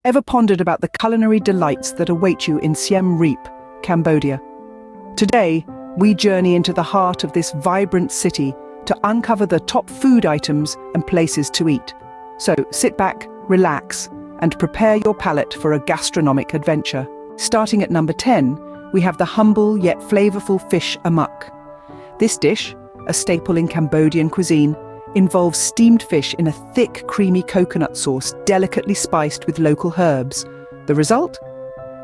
Ever pondered about the culinary delights that await you in Siem Reap, Cambodia? Today, we journey into the heart of this vibrant city to uncover the top food items and places to eat. So sit back, relax, and prepare your palate for a gastronomic adventure. Starting at number 10, we have the humble yet flavorful fish amok. This dish, a staple in Cambodian cuisine, involves steamed fish in a thick, creamy coconut sauce delicately spiced with local herbs. The result?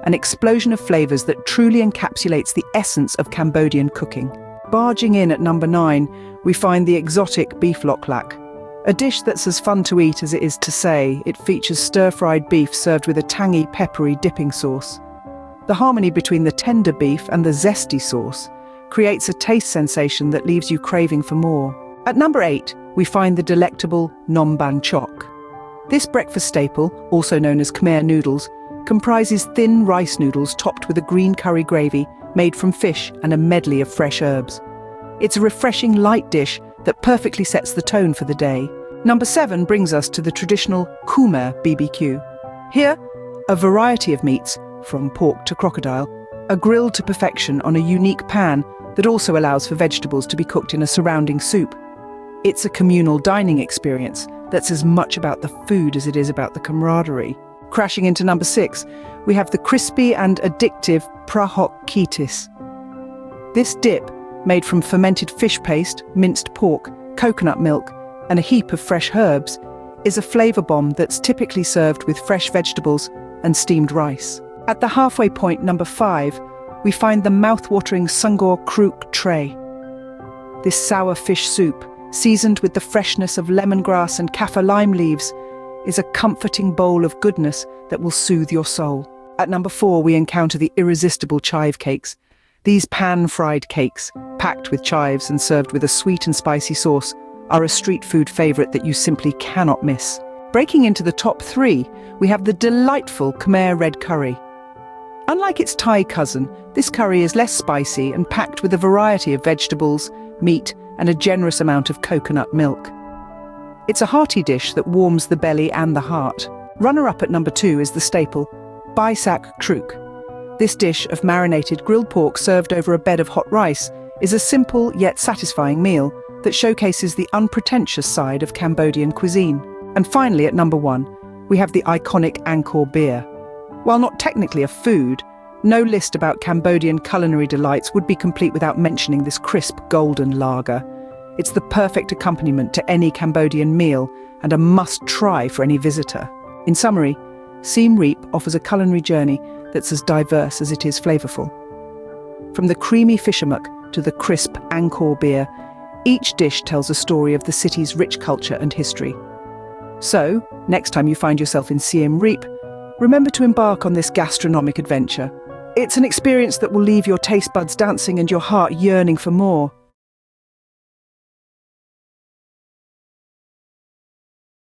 An explosion of flavors that truly encapsulates the essence of Cambodian cooking. Barging in at number 9, we find the exotic beef lok lak. A dish that's as fun to eat as it is to say. It features stir-fried beef served with a tangy, peppery dipping sauce. The harmony between the tender beef and the zesty sauce creates a taste sensation that leaves you craving for more. At number 8, we find the delectable nom ban chok. This breakfast staple, also known as Khmer noodles, comprises thin rice noodles topped with a green curry gravy made from fish and a medley of fresh herbs. It's a refreshing light dish that perfectly sets the tone for the day. Number 7 brings us to the traditional Khmer BBQ. Here, a variety of meats, from pork to crocodile, are grilled to perfection on a unique pan that also allows for vegetables to be cooked in a surrounding soup. It's a communal dining experience that's as much about the food as it is about the camaraderie. Crashing into number 6, we have the crispy and addictive prahok kitis. This dip, made from fermented fish paste, minced pork, coconut milk, and a heap of fresh herbs, is a flavor bomb that's typically served with fresh vegetables and steamed rice. At the halfway point, number 5, we find the mouth-watering sungor kruk tray. This sour fish soup, seasoned with the freshness of lemongrass and kaffir lime leaves, is a comforting bowl of goodness that will soothe your soul. At number 4, we encounter the irresistible chive cakes. These pan-fried cakes, packed with chives and served with a sweet and spicy sauce, are a street food favorite that you simply cannot miss. Breaking into the top 3, we have the delightful Khmer red curry. Unlike its Thai cousin, this curry is less spicy and packed with a variety of vegetables, meat, and a generous amount of coconut milk. It's a hearty dish that warms the belly and the heart. Runner-up at number 2 is the staple, Bai sak truk. This dish of marinated grilled pork served over a bed of hot rice is a simple yet satisfying meal that showcases the unpretentious side of Cambodian cuisine. And finally, at number 1, we have the iconic Angkor beer. While not technically a food, no list about Cambodian culinary delights would be complete without mentioning this crisp golden lager. It's the perfect accompaniment to any Cambodian meal and a must-try for any visitor. In summary, Siem Reap offers a culinary journey that's as diverse as it is flavorful. From the creamy fish amok to the crisp Angkor beer, each dish tells a story of the city's rich culture and history. So, next time you find yourself in Siem Reap, remember to embark on this gastronomic adventure. It's an experience that will leave your taste buds dancing and your heart yearning for more.